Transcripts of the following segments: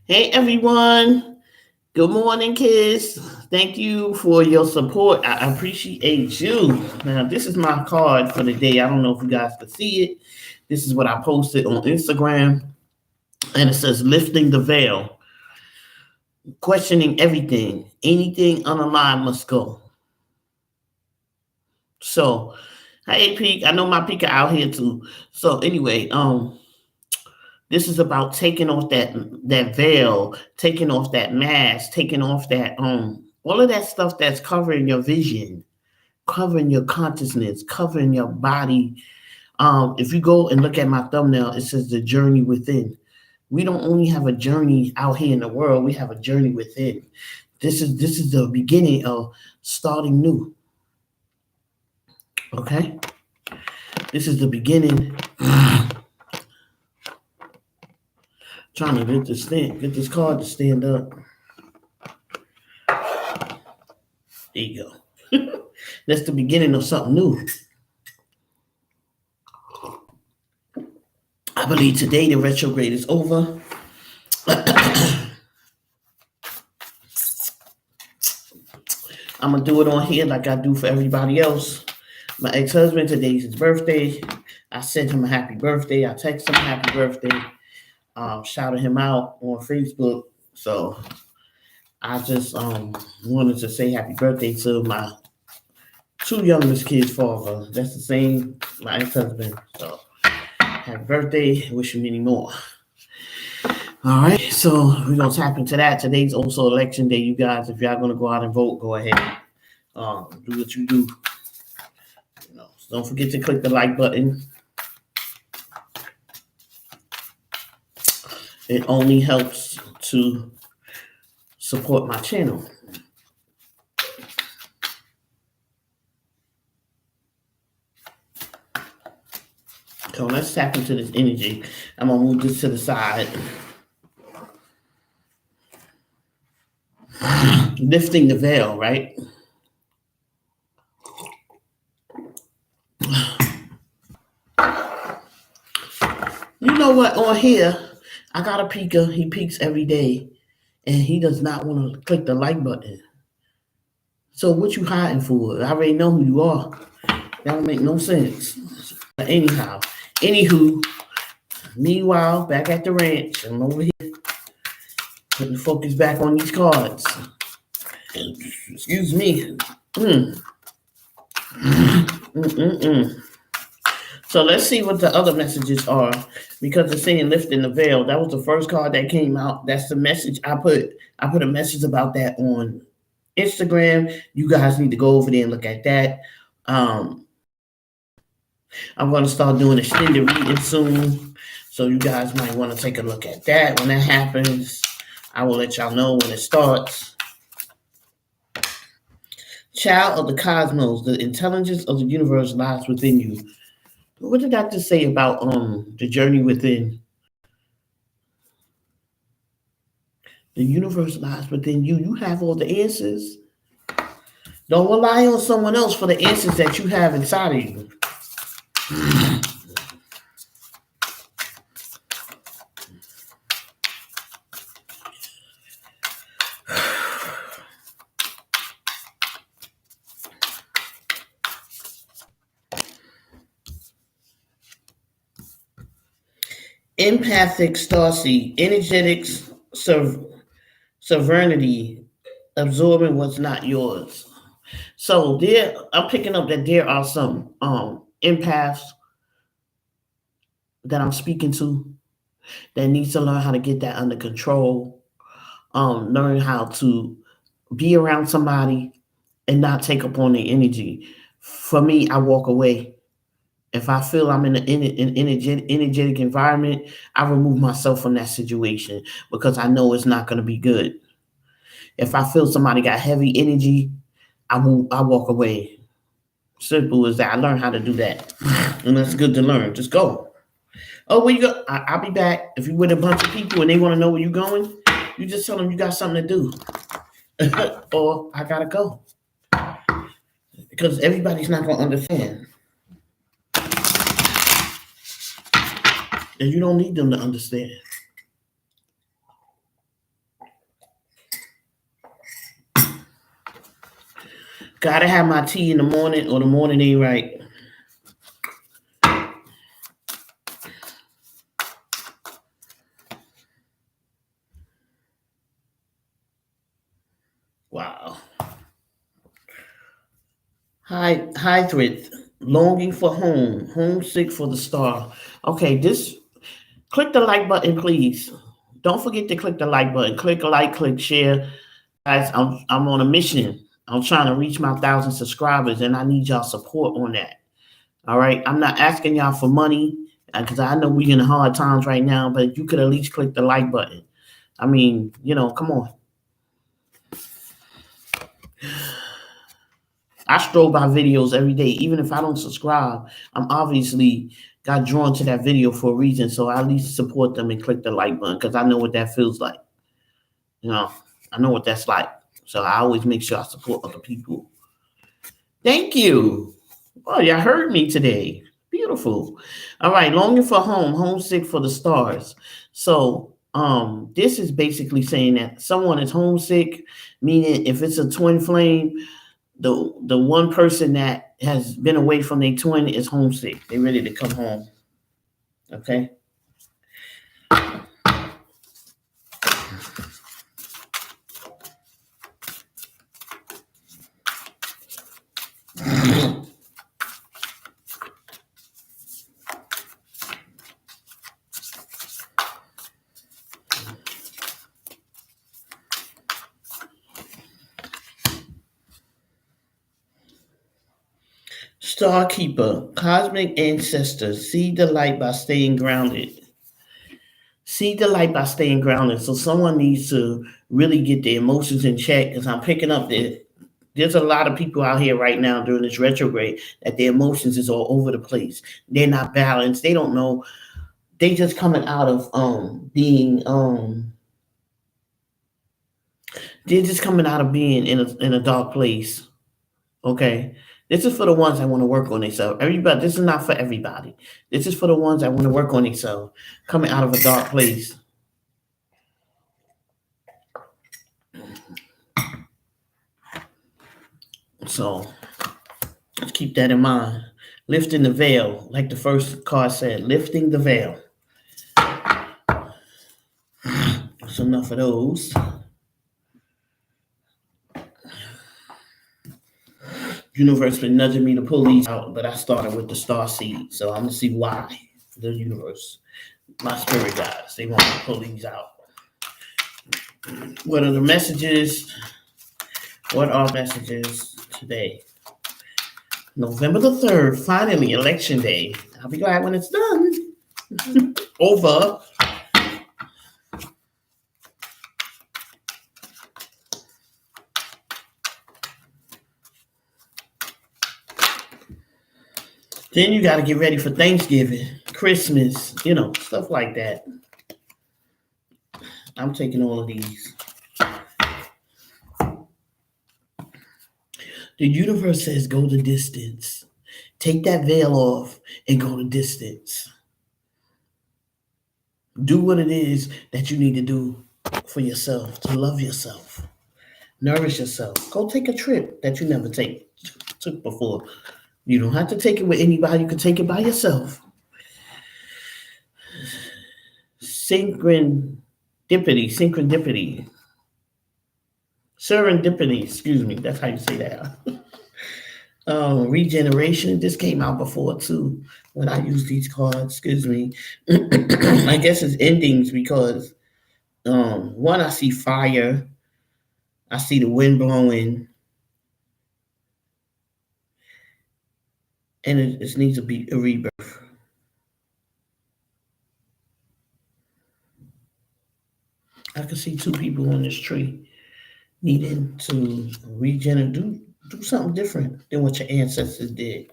Hey everyone. Good morning, kids. Thank you for your support. I appreciate you. Now, this is my card for the day. I don't know if you guys can see it. This is what I posted on Instagram, and it says lifting the veil, questioning everything. Anything unaligned must go. So, hey Peak, I know my Peak are out here too. So anyway, this is about taking off that veil, taking off that mask, taking off that all of that stuff that's covering your vision, covering your consciousness, covering your body. If you go and look at my thumbnail, it says the journey within. We don't only have a journey out here in the world, we have a journey within. This is the beginning of starting new. Okay? This is the beginning. Trying to get this card to stand up. There you go. That's the beginning of something new. I believe today the retrograde is over. I'm going to do it on here like I do for everybody else. My ex-husband, today's his birthday. I sent him a happy birthday. I texted him a happy birthday. Shouted him out on Facebook. So I just wanted to say happy birthday to my two youngest kids' father. That's the same, my ex-husband. So happy birthday. Wish you many more. All right, so we're going to tap into that. Today's also election day, you guys. If y'all going to go out and vote, go ahead. Do what you do. Don't forget to click the like button. It only helps to support my channel. So let's tap into this energy. I'm going to move this to the side. Lifting the veil, right? You know what? On here, I got a peeker. He peeks every day, and he does not want to click the like button. So what you hiding for? I already know who you are. That don't make no sense. But anywho, meanwhile, back at the ranch, I'm over here putting the focus back on these cards. Excuse me. So let's see what the other messages are, because it's saying lifting the veil. That was the first card that came out. That's the message I put. I put a message about that on Instagram. You guys need to go over there and look at that. I'm going to start doing extended reading soon, so you guys might want to take a look at that. When that happens, I will let y'all know when it starts. Child of the cosmos, the intelligence of the universe lies within you. What did I just say about the journey within? The universe lies within you. You have all the answers. Don't rely on someone else for the answers that you have inside of you. Empathic starseed, energetics, sovereignty, absorbing what's not yours. So I'm picking up that there are some empaths that I'm speaking to that needs to learn how to get that under control. Learn how to be around somebody and not take up on their energy. For me, I walk away. If I feel I'm in an energetic environment, I remove myself from that situation because I know it's not going to be good. If I feel somebody got heavy energy, I walk away. Simple as that. I learned how to do that, and that's good to learn. Just go. Oh, where you go? I'll be back. If you're with a bunch of people and they want to know where you're going, you just tell them you got something to do, or I gotta go, because everybody's not gonna understand. And you don't need them to understand. Gotta have my tea in the morning or the morning ain't right. Wow. High threat. Longing for home. Homesick for the star. Okay, this click the like button, please. Don't forget to click the like button. Click like, click share. Guys, I'm on a mission. I'm trying to reach my 1,000 subscribers and I need y'all support on that. All right. I'm not asking y'all for money because I know we in hard times right now, but you could at least click the like button. I mean, come on. I stroll by videos every day. Even if I don't subscribe, I'm obviously got drawn to that video for a reason. So I at least support them and click the like button because I know what that feels like. You know, I know what that's like. So I always make sure I support other people. Thank you. Oh, y'all heard me today. Beautiful. All right, longing for home, homesick for the stars. So, this is basically saying that someone is homesick, meaning if it's a twin flame, the one person that has been away from their twin is homesick. They're ready to come home. Okay. Star Keeper, cosmic ancestors, see the light by staying grounded. See the light by staying grounded. So someone needs to really get their emotions in check because I'm picking up that there's a lot of people out here right now during this retrograde that their emotions is all over the place. They're not balanced. They don't know. They just coming out of being they're just coming out of being in a dark place. Okay. This is for the ones that want to work on themselves. Everybody, this is not for everybody. This is for the ones that want to work on themselves, coming out of a dark place. So let's keep that in mind. Lifting the veil, like the first card said, lifting the veil. That's enough of those. Universe been nudging me to pull these out, but I started with the star seed, so I'm gonna see why. The universe, my spirit guides, they want me to pull these out. What are the messages? What are messages today? November the 3rd, finally, election day. I'll be glad when it's done. Over. Then you got to get ready for Thanksgiving, Christmas, stuff like that. I'm taking all of these. The universe says go the distance. Take that veil off and go the distance. Do what it is that you need to do for yourself, to love yourself, nourish yourself. Go take a trip that you never took before. You don't have to take it with anybody. You can take it by yourself. Serendipity. Excuse me. That's how you say that. Regeneration. This came out before too when I used these cards. Excuse me. I guess it's endings because one, I see fire. I see the wind blowing. And it needs to be a rebirth. I can see two people on this tree needing to regenerate, do something different than what your ancestors did.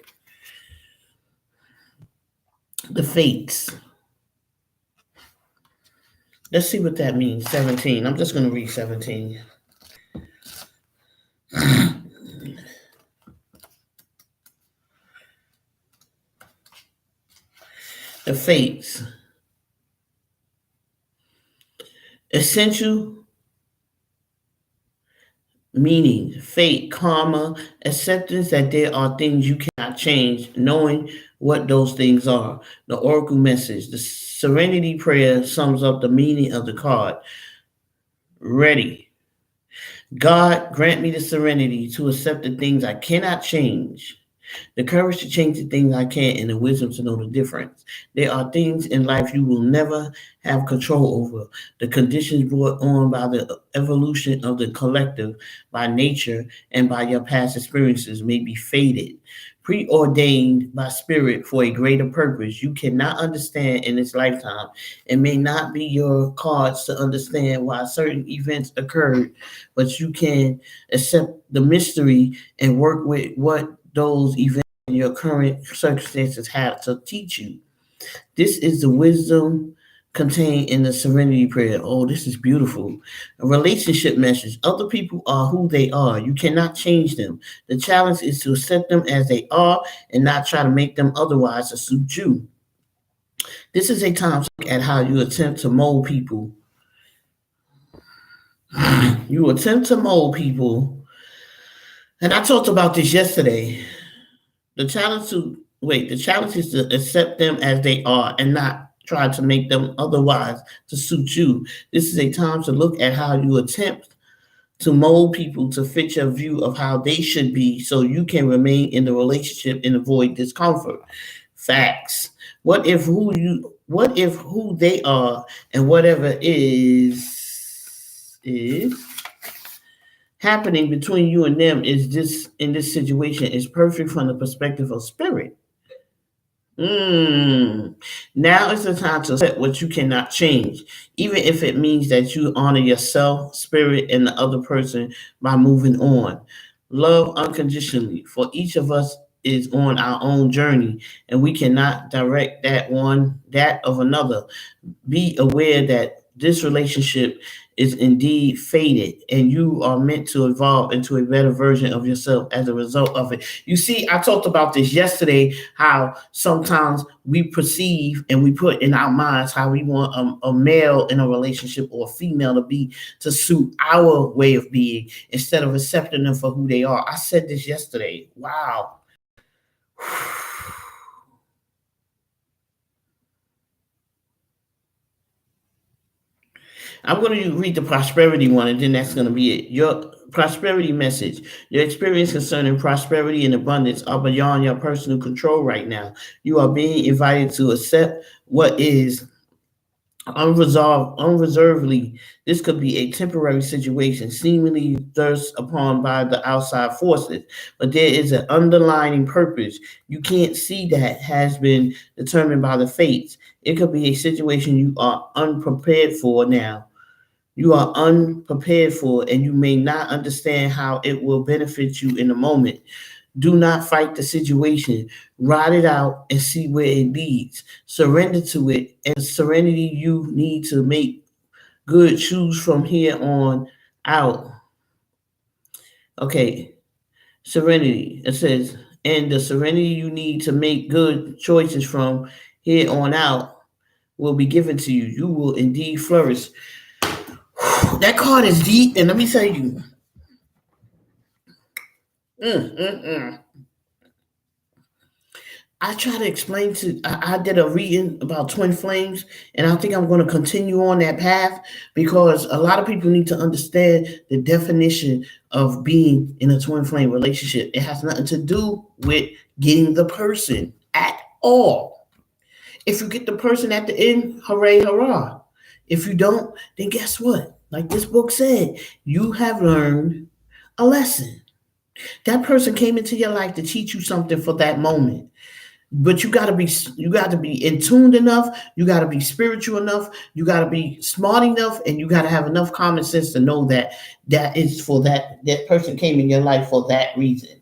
The fates. Let's see what that means. 17. I'm just going to read 17. The fates. Essential meaning, fate, karma, acceptance that there are things you cannot change, knowing what those things are. The oracle message, the serenity prayer sums up the meaning of the card. Ready. God, grant me the serenity to accept the things I cannot change, the courage to change the things I can, and the wisdom to know the difference. There are things in life you will never have control over. The conditions brought on by the evolution of the collective, by nature, and by your past experiences may be fated, preordained by spirit for a greater purpose you cannot understand in this lifetime. It may not be your cards to understand why certain events occurred, but you can accept the mystery and work with what those events in your current circumstances have to teach you. This is the wisdom contained in the serenity prayer. Oh, this is beautiful. A relationship message. Other people are who they are. You cannot change them. The challenge is to accept them as they are and not try to make them otherwise to suit you. This is a time to look at how you attempt to mold people. You attempt to mold people. And I talked about this yesterday. The challenge is to accept them as they are and not try to make them otherwise to suit you. This is a time to look at how you attempt to mold people to fit your view of how they should be so you can remain in the relationship and avoid discomfort. Facts. What if who they are and whatever is happening between you and them is this in this situation is perfect from the perspective of spirit. Mm. Now is the time to accept what you cannot change, even if it means that you honor yourself, spirit, and the other person by moving on. Love unconditionally, for each of us is on our own journey, and we cannot direct that of another. Be aware that this relationship is indeed fated and you are meant to evolve into a better version of yourself as a result of it. You see, I talked about this yesterday, how sometimes we perceive and we put in our minds how we want a male in a relationship or a female to be to suit our way of being instead of accepting them for who they are. I said this yesterday. Wow. I'm going to read the prosperity one, and then that's going to be it. Your prosperity message. Your experience concerning prosperity and abundance are beyond your personal control right now. You are being invited to accept what is unreservedly. This could be a temporary situation, seemingly thrust upon by the outside forces, but there is an underlying purpose. You can't see that has been determined by the fates. It could be a situation you are unprepared for now. You are unprepared for, and you may not understand how it will benefit you in the moment. Do not fight the situation. Ride it out and see where it leads. Surrender to it, and serenity you need to make good. Choose from here on out. Okay, serenity. It says, and the serenity you need to make good choices from here on out will be given to you. You will indeed flourish. That card is deep, and let me tell you. Mm, mm, mm. I try to explain to. I did a reading about twin flames, and I think I'm going to continue on that path because a lot of people need to understand the definition of being in a twin flame relationship. It has nothing to do with getting the person at all. If you get the person at the end, hooray, hurrah. If you don't, then guess what? Like this book said, you have learned a lesson. That person came into your life to teach you something for that moment. But you got to be in tuned enough, you got to be spiritual enough, you got to be smart enough, and you got to have enough common sense to know that that is for that person came in your life for that reason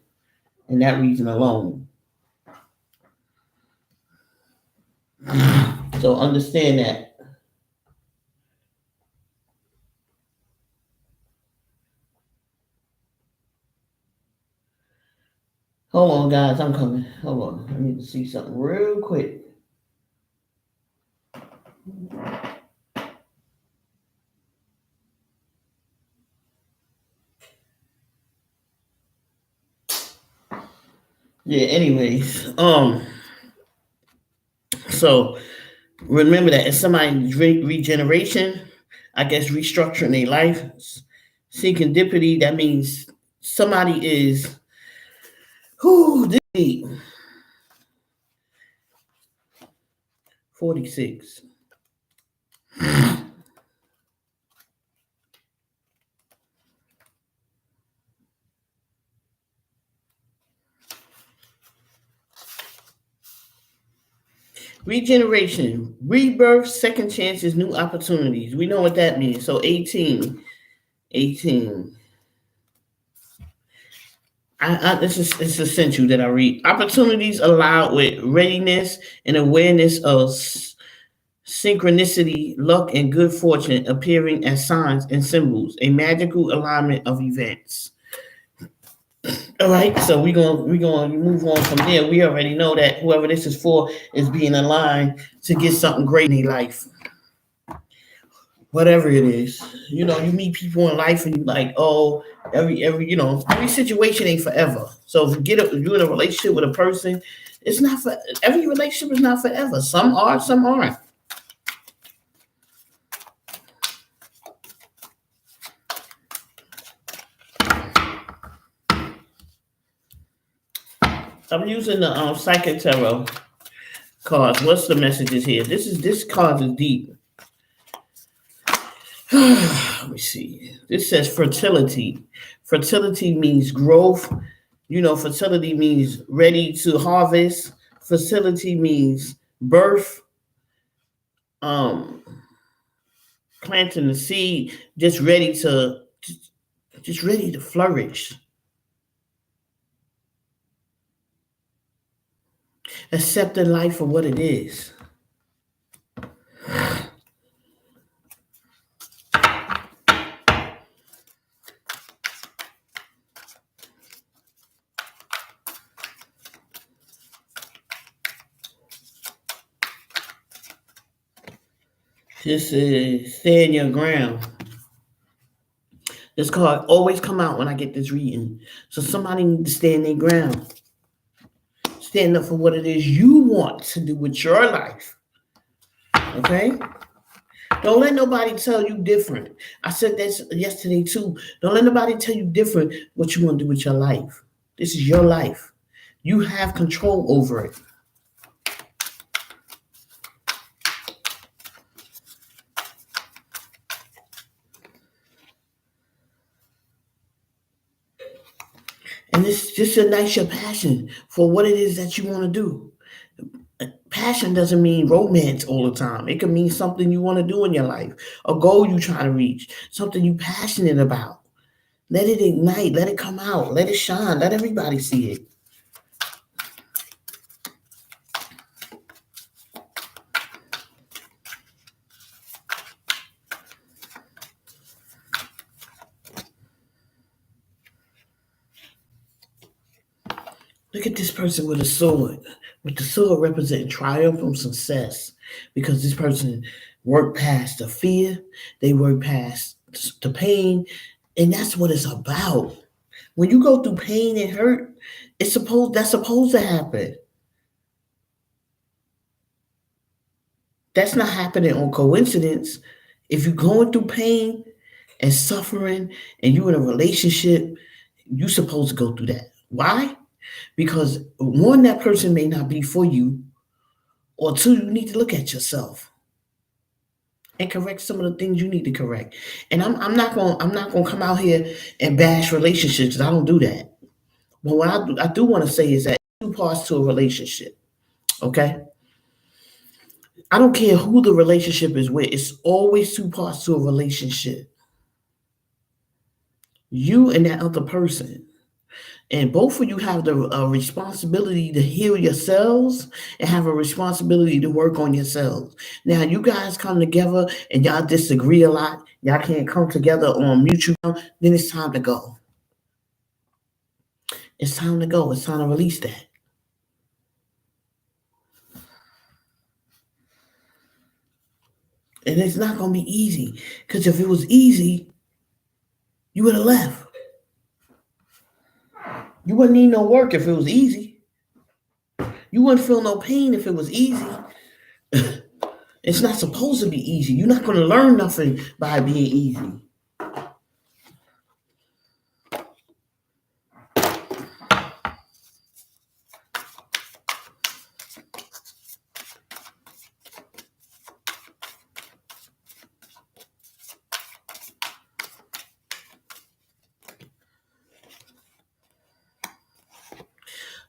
and that reason alone. So understand that. Hold on, guys, I'm coming. Hold on, I need to see something real quick. Yeah. Anyways, so remember that if somebody's regeneration, I guess restructuring their life, seeking dignity, that means somebody is who this deep. 46. Regeneration, rebirth, second chances, new opportunities. We know what that means. So 18. 18. This is it's essential that I read. Opportunities allowed with readiness and awareness of synchronicity, luck, and good fortune appearing as signs and symbols, a magical alignment of events. All right, so we're gonna move on from there. We already know that whoever this is for is being aligned to get something great in their life, whatever it is. You know, you meet people in life and you like, oh, every situation ain't forever. So if you're in a relationship with a person, it's not for every relationship is not forever. Some are, some aren't. I'm using the psychic tarot cards. What's the messages here? This card is deep. Let me see. This says fertility. Fertility means growth. You know, fertility means ready to harvest. Fertility means birth. Um, planting the seed, just ready to flourish. Accepting life for what it is. This is stand your ground. This card always come out when I get this reading. So somebody need to stand their ground. Stand up for what it is you want to do with your life. Okay? Don't let nobody tell you different. I said this yesterday too. Don't let nobody tell you different what you want to do with your life. This is your life. You have control over it. And this just ignites your passion for what it is that you want to do. Passion doesn't mean romance all the time. It can mean something you want to do in your life, a goal you try to reach, something you passionate about. Let it ignite, let it come out, let it shine, let everybody see it. Look at this person with a sword, with the sword representing triumph and success, because this person worked past the fear, they worked past the pain, and that's what it's about. When you go through pain and hurt, that's supposed to happen. That's not happening on coincidence. If you're going through pain and suffering and you're in a relationship, you're supposed to go through that. Why? Because one, that person may not be for you, or two, you need to look at yourself and correct some of the things you need to correct. And I'm not gonna come out here and bash relationships. I don't do that. But what I do want to say is that two parts to a relationship. Okay, I don't care who the relationship is with. It's always two parts to a relationship. You and that other person. And both of you have the responsibility to heal yourselves and have a responsibility to work on yourselves. Now, you guys come together and y'all disagree a lot. Y'all can't come together on mutual. Then it's time to go. It's time to go. It's time to release that. And it's not going to be easy, because if it was easy, you would have left. You wouldn't need no work if it was easy. You wouldn't feel no pain if it was easy. It's not supposed to be easy. You're not going to learn nothing by being easy.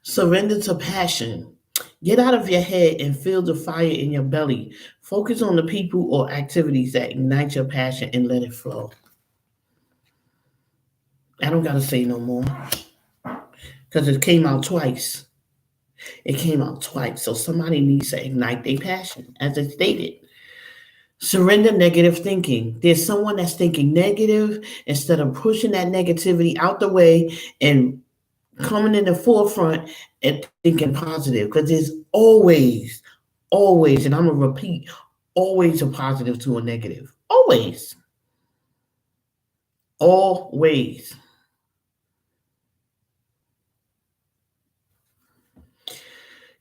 Surrender to passion. Get out of your head and feel the fire in your belly. Focus on the people or activities that ignite your passion and let it flow. I don't got to say no more because it came out twice. It came out twice. So somebody needs to ignite their passion, as I stated. Surrender negative thinking. There's someone that's thinking negative instead of pushing that negativity out the way and coming in the forefront and thinking positive. Because there's always, and I'm going to repeat, always a positive to a negative. Always. Always.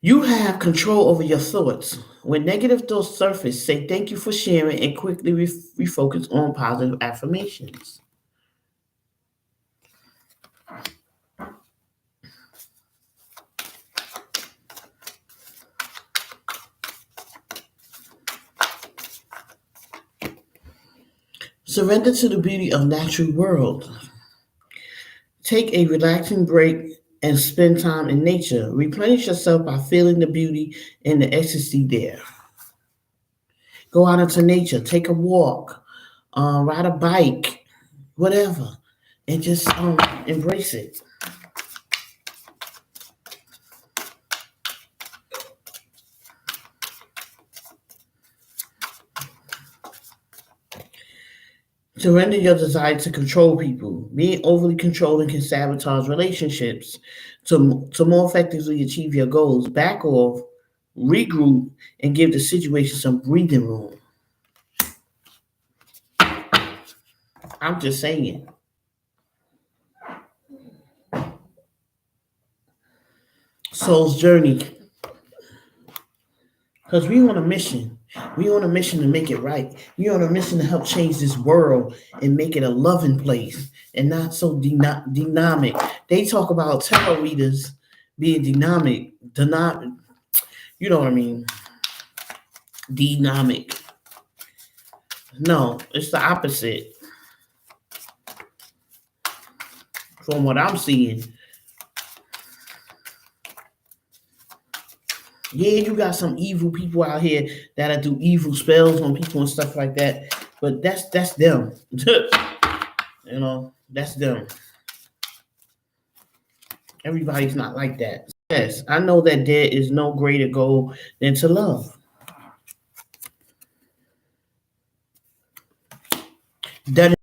You have control over your thoughts. When negative thoughts surface, say thank you for sharing and quickly refocus on positive affirmations. Surrender to the beauty of natural world. Take a relaxing break and spend time in nature. Replenish yourself by feeling the beauty and the ecstasy there. Go out into nature, take a walk, ride a bike, whatever, and just embrace it. Surrender your desire to control people. Being overly controlling can sabotage relationships. To more effectively achieve your goals, back off, regroup, and give the situation some breathing room. I'm just saying. Soul's journey. Because we on a mission. We on a mission to make it right. We on a mission to help change this world and make it a loving place and not so dynamic. They talk about tarot readers being dynamic, you know what I mean? Dynamic. No, it's the opposite from what I'm seeing. Yeah, you got some evil people out here that'll do evil spells on people and stuff like that. But that's them. That's them. Everybody's not like that. Yes, I know that there is no greater goal than to love. That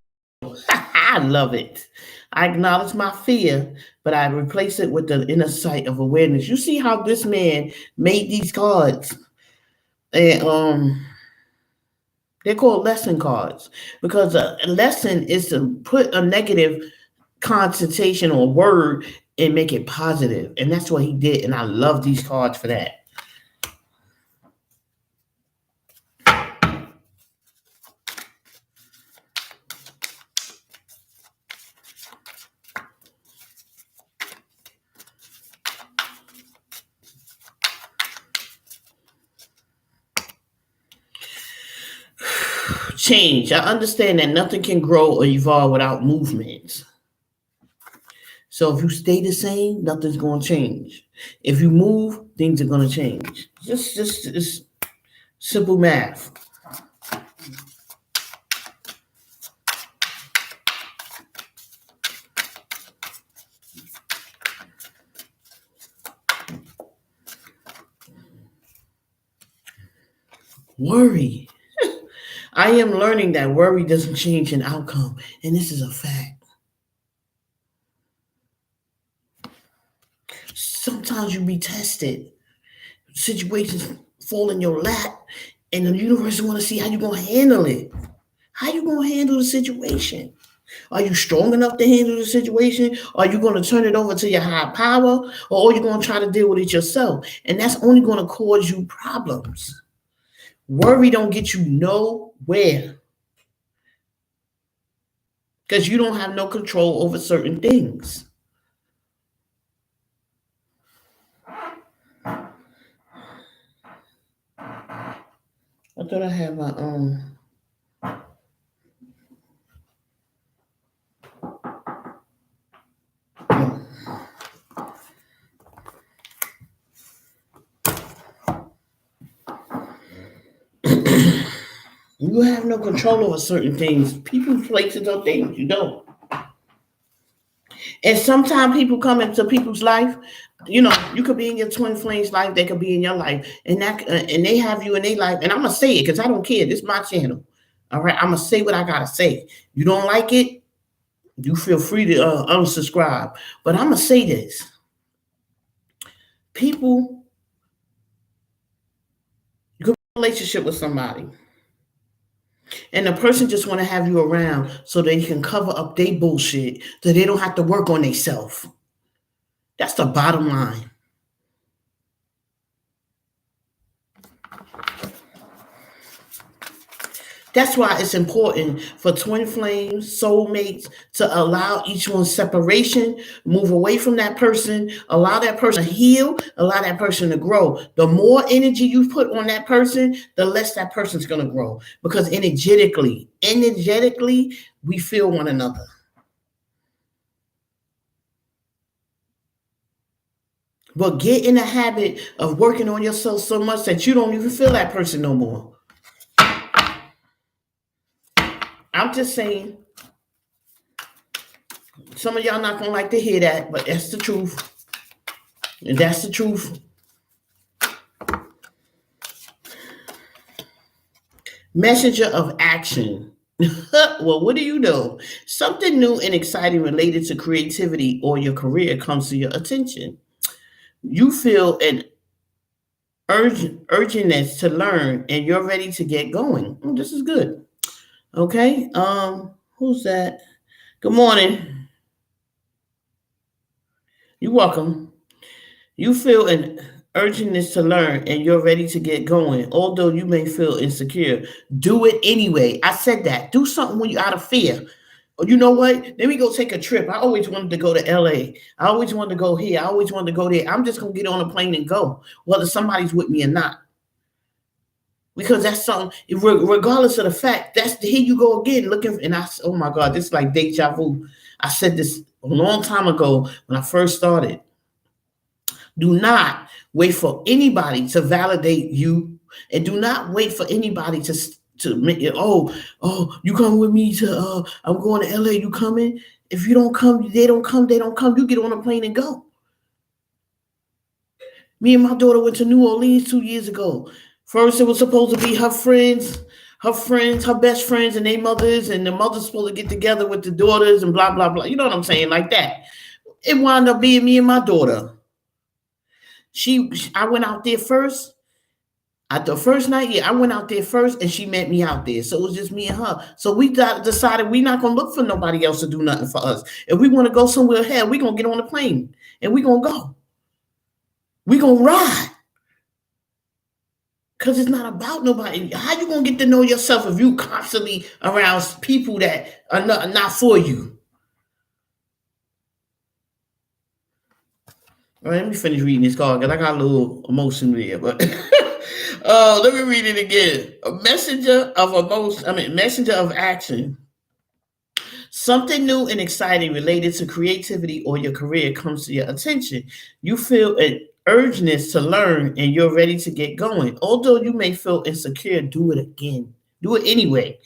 is, I love it. I acknowledge my fear, but I replace it with the inner sight of awareness. You see how this man made these cards, and they're called lesson cards because a lesson is to put a negative connotation or word and make it positive, and that's what he did. And I love these cards for that. Change. I understand that nothing can grow or evolve without movement. So if you stay the same, nothing's going to change. If you move, things are going to change. Just it's simple math. Worry. I am learning that worry doesn't change an outcome, and this is a fact. Sometimes you be tested. Situations fall in your lap, and the universe want to see how you gonna handle it. How you gonna handle the situation? Are you strong enough to handle the situation? Are you going to turn it over to your high power? Or are you going to try to deal with it yourself? And that's only going to cause you problems. Worry don't get you nowhere because you don't have no control over certain things. I thought I had my You have no control over certain things. People, places, or things you don't. And sometimes people come into people's life. You know, you could be in your twin flames life. They could be in your life, and and they have you in their life. And I'm gonna say it because I don't care. This is my channel. All right, I'm gonna say what I gotta say. You don't like it, you feel free to unsubscribe. But I'm gonna say this: people, you could be in a relationship with somebody, and the person just want to have you around so they can cover up their bullshit, so they don't have to work on themselves. That's the bottom line. That's why it's important for twin flames, soulmates, to allow each one separation, move away from that person, allow that person to heal, allow that person to grow. The more energy you put on that person, the less that person's going to grow. Because energetically, we feel one another. But get in the habit of working on yourself so much that you don't even feel that person no more. I'm just saying, some of y'all not gonna like to hear that, but that's the truth. And that's the truth. Messenger of action. Well, what do you know? Something new and exciting related to creativity or your career comes to your attention. You feel an urgency to learn and you're ready to get going. This is good. Okay. Who's that? Good morning. You're welcome. You feel an urgency to learn and you're ready to get going. Although you may feel insecure, do it anyway. I said that. Do something when you're out of fear. Or you know what? Let me go take a trip. I always wanted to go to LA. I always wanted to go here. I always wanted to go there. I'm just going to get on a plane and go, whether somebody's with me or not. Because that's something, regardless of the fact, that's here you go again looking. And oh my God, this is like deja vu. I said this a long time ago when I first started. Do not wait for anybody to validate you, and do not wait for anybody to make it. Oh, you come with me to. I'm going to LA. You coming? If you don't come, they don't come. They don't come. You get on a plane and go. Me and my daughter went to New Orleans 2 years ago. First, it was supposed to be her best friends, and their mothers, and the mother's supposed to get together with the daughters and blah blah blah. You know what I'm saying? Like that. It wound up being me and my daughter. I went out there first. At the first night, I went out there first, and she met me out there. So it was just me and her. So we decided we're not gonna look for nobody else to do nothing for us. If we want to go somewhere ahead, we're gonna get on the plane and we're gonna go. We're gonna ride. Because it's not about nobody. How you gonna get to know yourself if you constantly around people that are not for you? All right, let me finish reading this card because I got a little emotion there. But let me read it again. A messenger of action. Something new and exciting related to creativity or your career comes to your attention. You feel an urgency to learn and you're ready to get going. Although you may feel insecure, do it again. Do it anyway.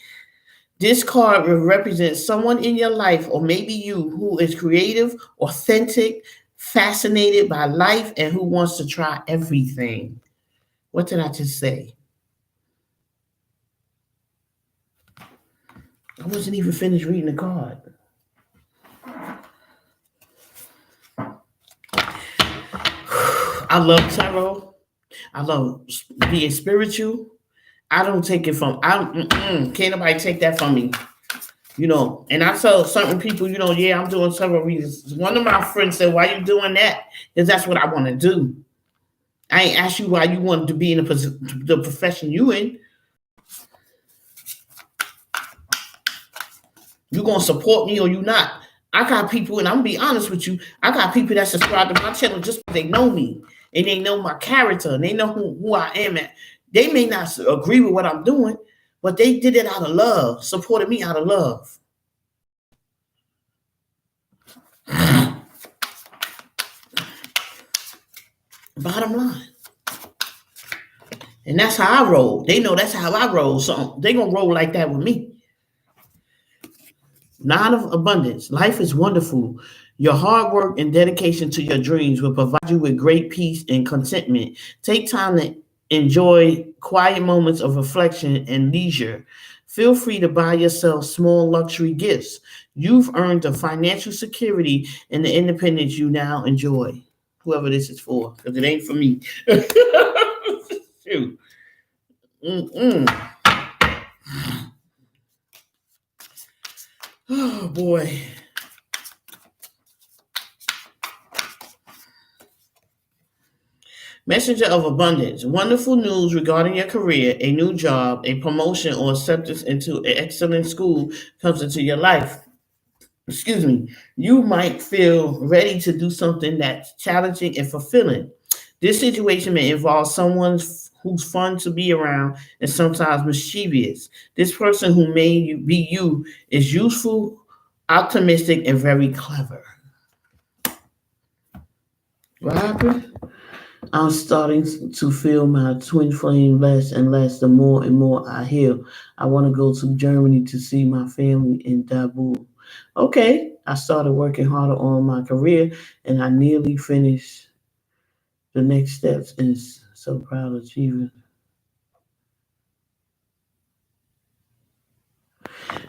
This card represents someone in your life, or maybe you, who is creative, authentic, fascinated by life, and who wants to try everything. What did I just say? I wasn't even finished reading the card. I love tarot. I love being spiritual. I don't take it from. Can't nobody take that from me. And I tell certain people, yeah, I'm doing several reasons. One of my friends said, "Why you doing that?" Because that's what I want to do. I ain't asked you why you wanted to be in the profession you in. You gonna support me or you not? I got people, and I'm gonna be honest with you. I got people that subscribe to my channel just because they know me and they know my character and they know who I am. At they may not agree with what I'm doing, but they did it out of love, supported me out of love. Bottom line. And that's how I roll. They know that's how I roll. So they gonna roll like that with me. Nine of abundance. Life is wonderful. Your hard work and dedication to your dreams will provide you with great peace and contentment. Take time to enjoy quiet moments of reflection and leisure. Feel free to buy yourself small luxury gifts. You've earned the financial security and the independence you now enjoy. Whoever this is for, because it ain't for me. Shoot. Mm-mm. Oh boy. Messenger of abundance. Wonderful news regarding your career, a new job, a promotion, or acceptance into an excellent school comes into your life. Excuse me. You might feel ready to do something that's challenging and fulfilling. This situation may involve someone who's fun to be around and sometimes mischievous. This person who may be you is useful, optimistic, and very clever. What happened? I'm starting to feel my twin flame less and less the more and more I heal. I want to go to Germany to see my family in Dabu. Okay, I started working harder on my career and I nearly finished the next steps and so proud of achieving.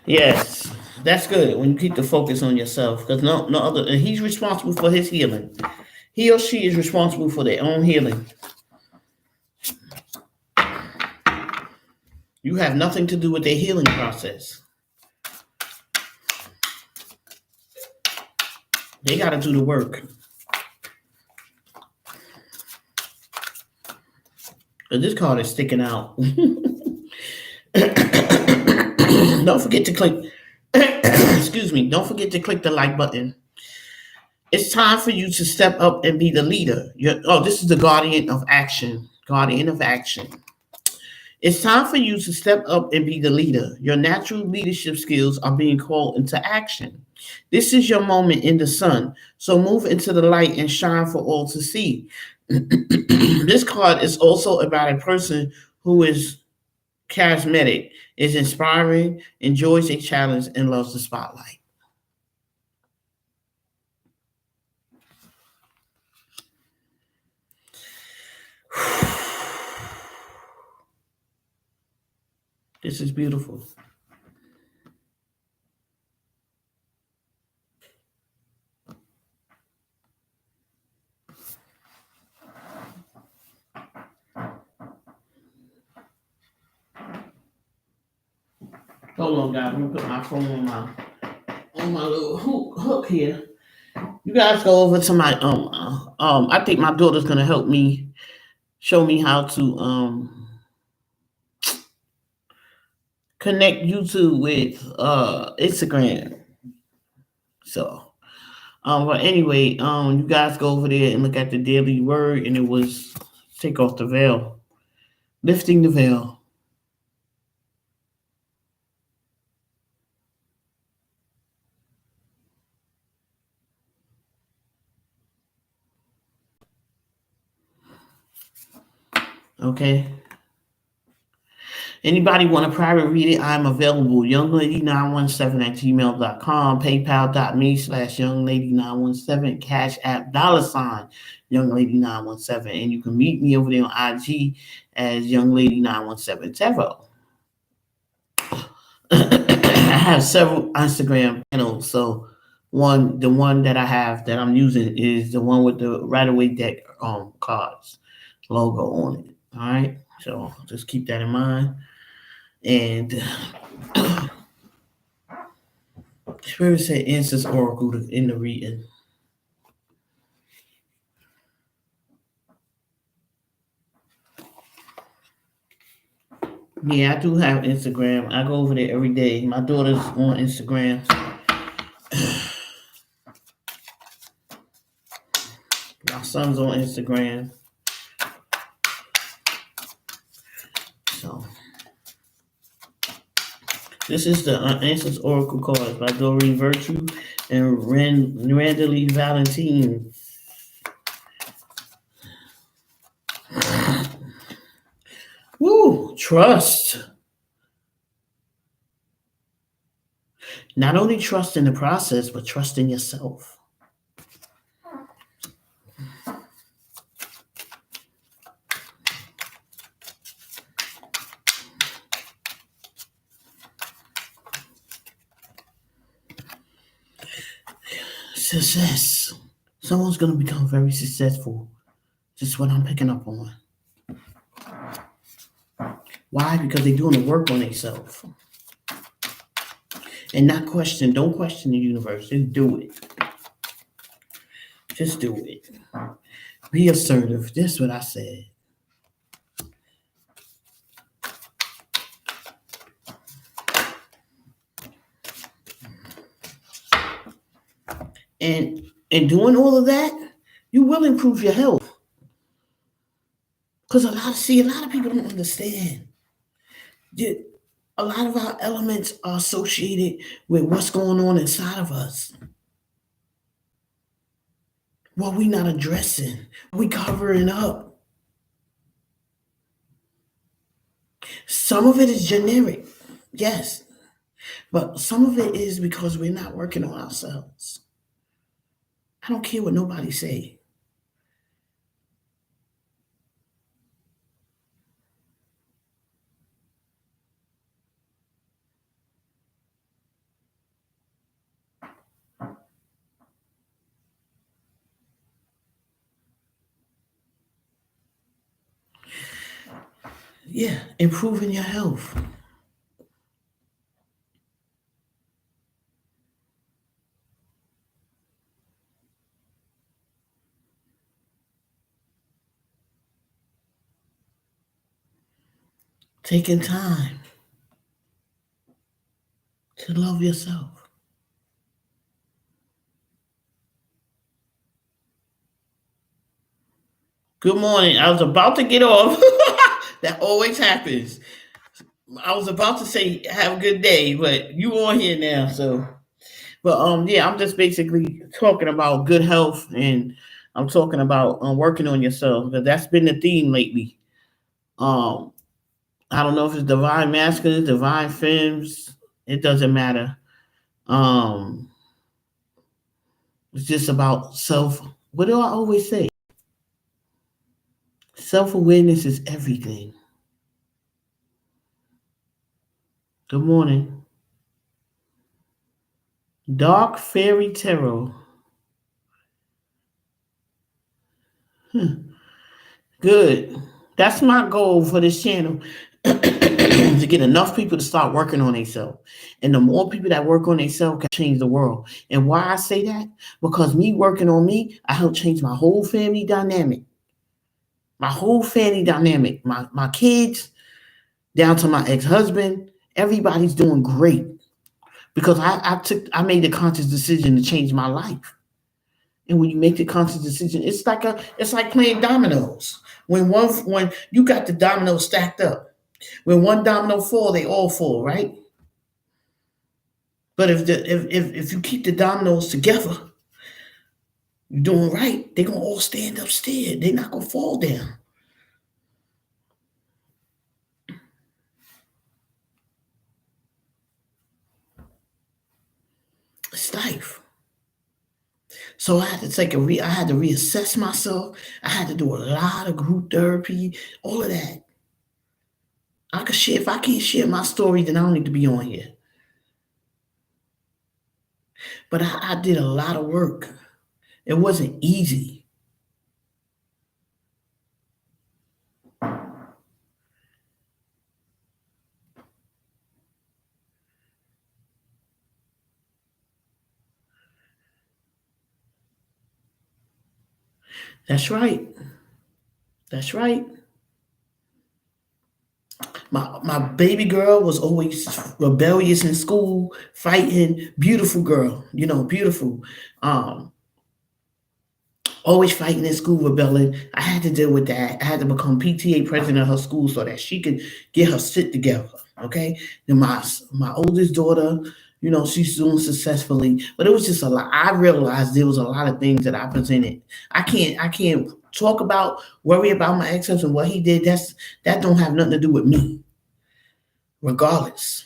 Yes, that's good when you keep the focus on yourself because no other, and he's responsible for his healing. He or she is responsible for their own healing. You have nothing to do with their healing process. They got to do the work. This card is sticking out. Don't forget to click. Excuse me. Don't forget to click the like button. It's time for you to step up and be the leader. This is the guardian of action. Guardian of action. It's time for you to step up and be the leader. Your natural leadership skills are being called into action. This is your moment in the sun. So move into the light and shine for all to see. This card is also about a person who is charismatic, is inspiring, enjoys a challenge, and loves the spotlight. This is beautiful. Hold on, guys. Let me put my phone on my little hook here. You guys go over to my I think my daughter's gonna help me show me how to connect YouTube with Instagram. So but anyway, you guys go over there and look at the daily word, and it was take off the veil, lifting the veil. Okay. Anybody want a private reading? I'm available. Younglady917 at gmail.com, paypal.me/younglady917, Cash App $, younglady917. And you can meet me over there on IG as younglady917 Tarot. I have several Instagram channels. So the one that I have that I'm using is the one with the Right Away deck cards logo on it. All right. So just keep that in mind. And Spirit said answers oracle in the reading. Yeah, I do have Instagram. I go over there every day. My daughter's on Instagram. My son's on Instagram. So this is the Answers Oracle cards by Doreen Virtue and Randalee Valentine. Woo! Trust. Not only trust in the process, but trust in yourself. Success. Someone's going to become very successful. Just what I'm picking up on. Why? Because they're doing the work on themselves. And not question. Don't question the universe. Just do it. Just do it. Be assertive. That's what I said. And in doing all of that, you will improve your health. Because a lot of people don't understand. A lot of our elements are associated with what's going on inside of us. What we not addressing, we covering up. Some of it is generic, yes, but some of it is because we're not working on ourselves. I don't care what nobody say. Yeah, improving your health. Taking time to love yourself. Good morning. I was about to get off. That always happens. I was about to say have a good day, but you on here now, so but yeah, I'm just basically talking about good health and I'm talking about working on yourself because that's been the theme lately. Um, I don't know if it's divine masculine, divine femmes, it doesn't matter. Um, it's just about self. What do I always say? Self awareness is everything. Good morning. Dark Fairy Tarot. Good. That's my goal for this channel to get enough people to start working on themselves. And the more people that work on themselves can change the world. And why I say that? Because me working on me, I help change my whole family dynamic. My whole family dynamic. My kids, down to my ex-husband, everybody's doing great. Because I made the conscious decision to change my life. And when you make the conscious decision, it's like playing dominoes. When you got the dominoes stacked up, when one domino fall, they all fall, right? But if you keep the dominoes together, you're doing right. They're gonna all stand up steady. They're not gonna fall down. It's life. So I had to I had to reassess myself. I had to do a lot of group therapy, all of that. I could share if I can't share my story, then I don't need to be on here. But I did a lot of work. It wasn't easy. That's right. That's right. My baby girl was always rebellious in school, fighting. Beautiful girl, beautiful. Um, Always fighting in school, rebelling. I had to deal with that. I had to become PTA president of her school so that she could get her shit together. Okay. Then my oldest daughter, she's doing successfully, but it was just a lot. I realized there was a lot of things that I presented. I can't talk about, worry about my ex-husband, what he did. That don't have nothing to do with me, regardless,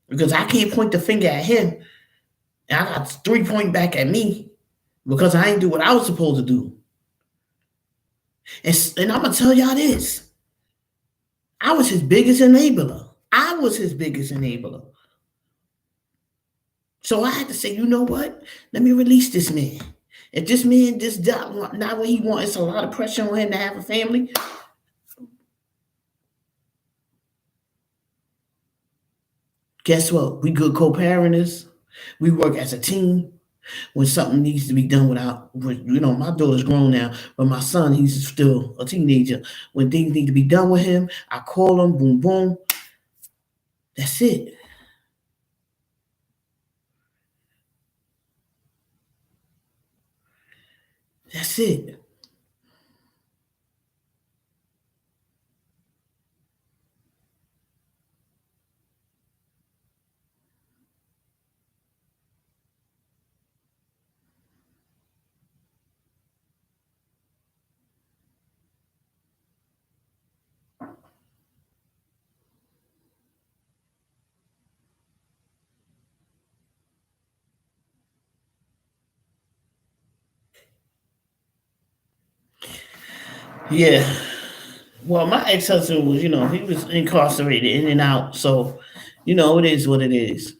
because I can't point the finger at him and I got 3 point back at me because I ain't do what I was supposed to do. And I'm gonna tell y'all this: I was his biggest enabler. I was his biggest enabler. So I had to say, you know what? Let me release this man. If this man just not what he wants, it's a lot of pressure on him to have a family. Guess what? We good co-parenters. We work as a team. When something needs to be done my daughter's grown now, but my son, he's still a teenager. When things need to be done with him, I call him, boom, boom. That's it. That's it. Yeah. Well, my ex-husband was, he was incarcerated in and out. So, it is what it is.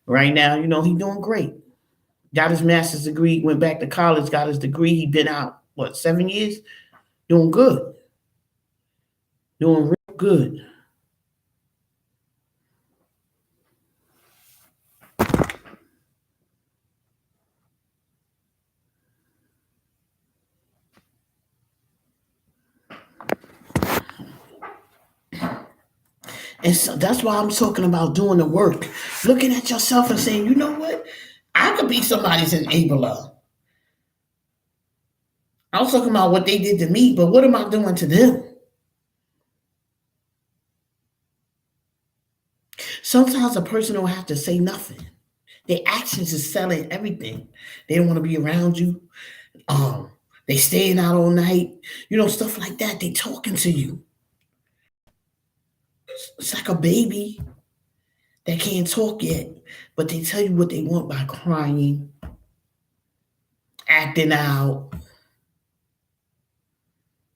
Right now, he doing great. Got his master's degree, went back to college, got his degree. He been out, 7 years? Doing good. Doing real good. And so that's why I'm talking about doing the work. Looking at yourself and saying, you know what? I could be somebody's enabler. I was talking about what they did to me, but what am I doing to them? Sometimes a person don't have to say nothing. Their actions is selling everything. They don't want to be around you. Um, they staying out all night, stuff like that. They talking to you. It's like a baby that can't talk yet, but they tell you what they want by crying, acting out,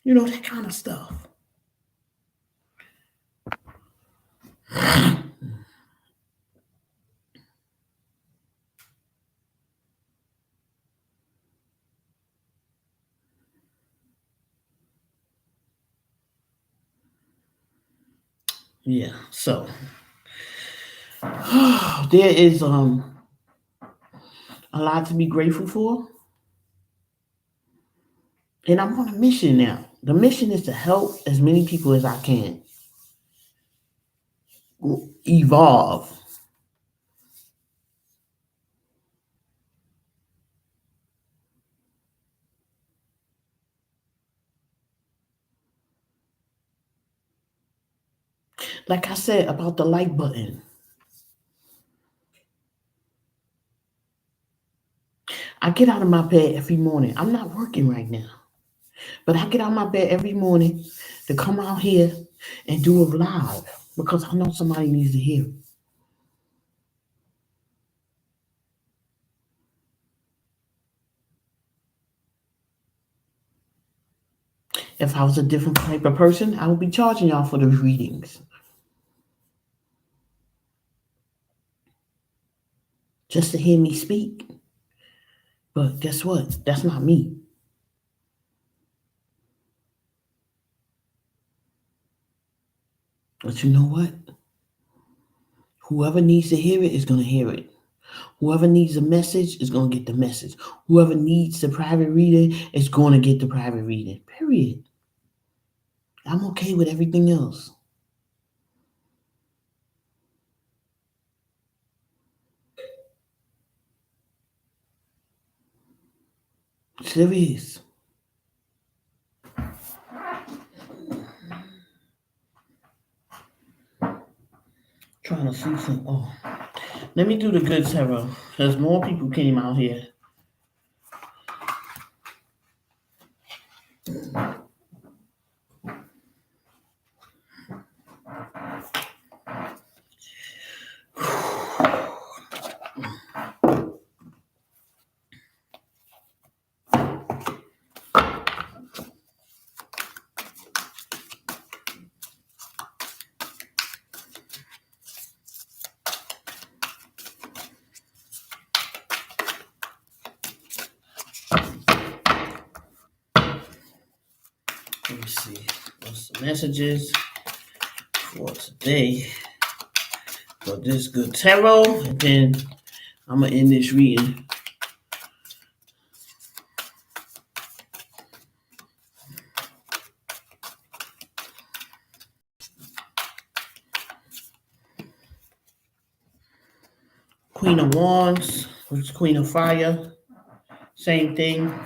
that kind of stuff. Yeah. So there is a lot to be grateful for. And I'm on a mission now. The mission is to help as many people as I can evolve. Like I said about the like button, I get out of my bed every morning. I'm not working right now, but I get out of my bed every morning to come out here and do it live because I know somebody needs to hear it. If I was a different type of person, I would be charging y'all for the readings just to hear me speak. But guess what? That's not me. But you know what? Whoever needs to hear it is going to hear it. Whoever needs a message is going to get the message. Whoever needs the private reading is going to get the private reading. Period. I'm okay with everything else. Serious. Trying to see some. Oh, let me do the good tarot because more people came out here. Let me see. What's the messages for today for this good tarot? And then I'm going to end this reading. Queen of Wands, which is Queen of Fire. Same thing.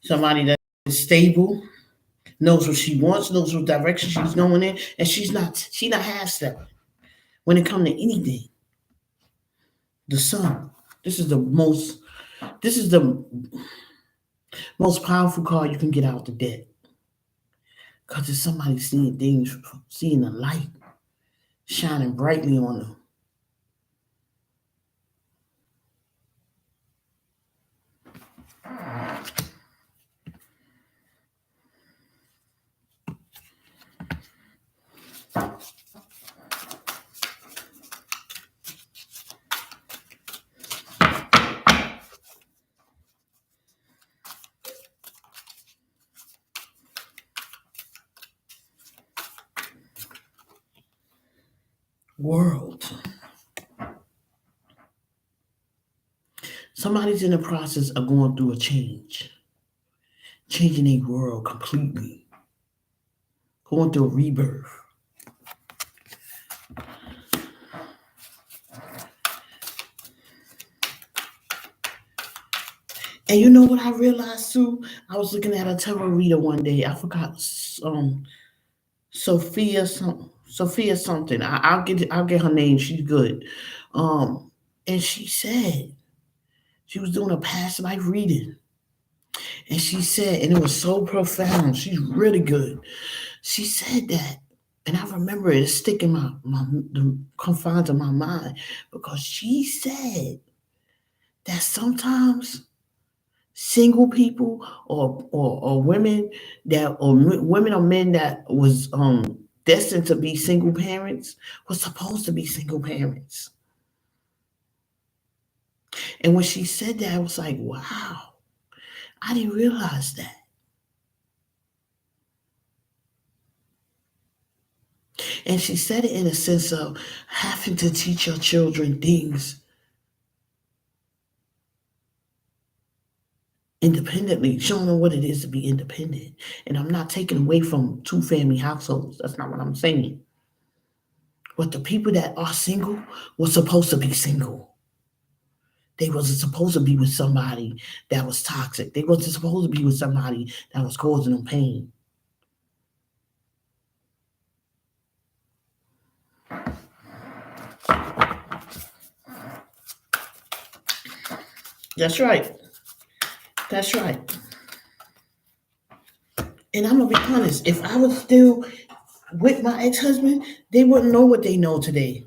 Somebody that is stable, knows what she wants, knows what direction she's going in, and she's not half stepping when it comes to anything. The Sun. This is the most powerful card you can get out the deck. Because it's somebody seeing things, seeing the light shining brightly on them. World. Somebody's in the process of going through a change. Changing their world completely. Going through a rebirth. And you know what I realized too? I was looking at a tarot reader one day. I forgot Sophia something. I'll get her name. She's good. And she said she was doing a past life reading. And she said, and it was so profound. She's really good. She said that, and I remember it sticking the confines of my mind because she said that sometimes single people or women women or men that was destined to be single parents was supposed to be single parents. And when she said that, I was like, wow, I didn't realize that. And she said it in a sense of having to teach your children things independently, showing them what it is to be independent. And I'm not taking away from two family households. That's not what I'm saying. But the people that are single were supposed to be single. They wasn't supposed to be with somebody that was toxic. They wasn't supposed to be with somebody that was causing them pain. That's right. That's right. And I'm going to be honest. If I was still with my ex-husband, they wouldn't know what they know today.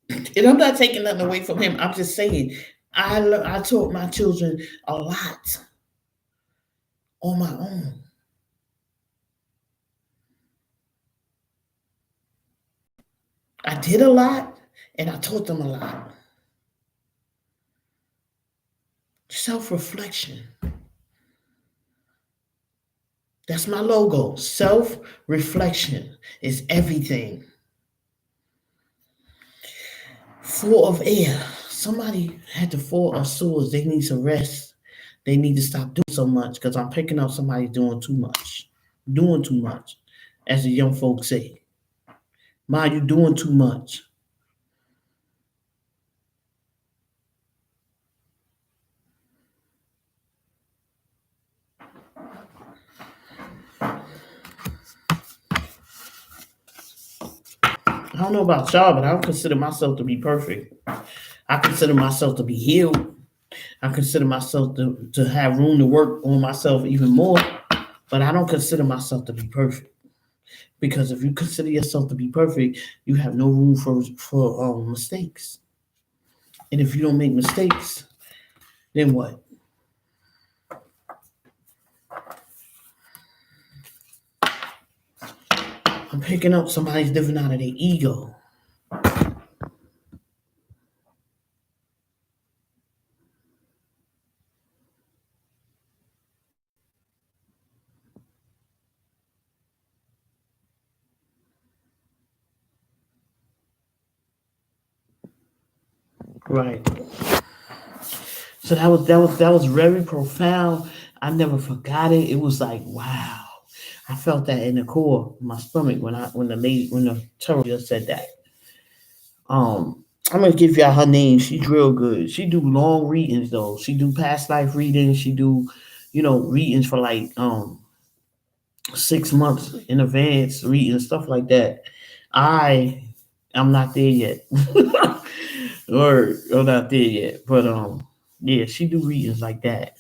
And I'm not taking nothing away from him. I'm just saying, I taught my children a lot on my own. I did a lot, and I taught them a lot. Self-reflection. That's my logo. Self-reflection is everything. Full of air. somebody had the four of swords. They need some rest. They need to stop doing so much because I'm picking up somebody doing too much. Doing too much, as the young folks say. Ma, you doing too much. I don't know about y'all, but I don't consider myself to be perfect. I consider myself to be healed. I consider myself to have room to work on myself even more. But I don't consider myself to be perfect. Because if you consider yourself to be perfect, you have no room for mistakes. And if you don't make mistakes, then what? I'm picking up somebody's living out of their ego. Right. So that was very profound. I never forgot it. It was like, wow. I felt that in the core of my stomach when the tarot just said that. I'm gonna give y'all her name. She's real good. She do long readings though. She do past life readings. She do, readings for like 6 months in advance, reading stuff like that. I am not there yet. or I'm not there yet. But yeah, she do readings like that.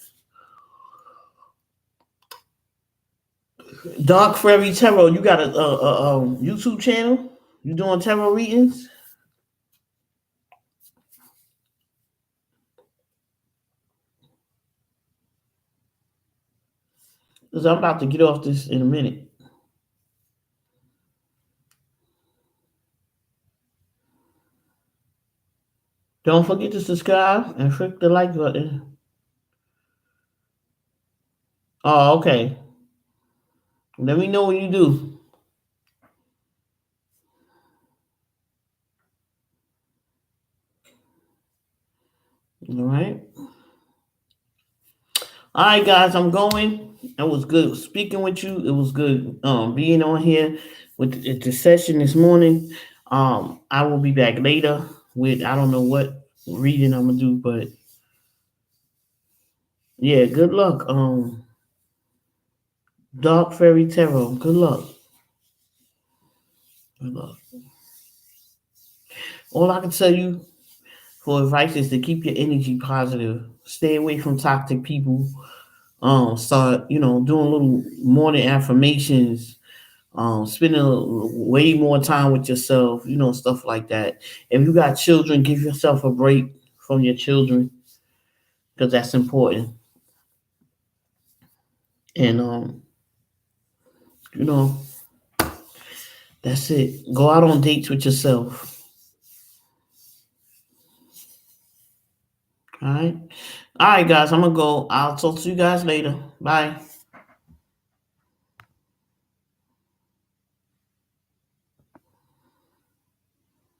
Dark Fairy Tarot, you got a YouTube channel? You doing tarot readings? Because I'm about to get off this in a minute. Don't forget to subscribe and click the like button. Oh, okay. Let me know when you do. All right. All right, guys, I'm going. It was good speaking with you. It was good being on here with the session this morning. I will be back later with I don't know what reading I'm gonna do, but yeah, good luck. Dark Fairy Tarot. Good luck. Good luck. All I can tell you for advice is to keep your energy positive. Stay away from toxic people. Start, doing little morning affirmations. Spending way more time with yourself. Stuff like that. If you got children, give yourself a break from your children because that's important. And you know, that's it. Go out on dates with yourself. All right. All right, guys. I'm gonna go. I'll talk to you guys later. Bye.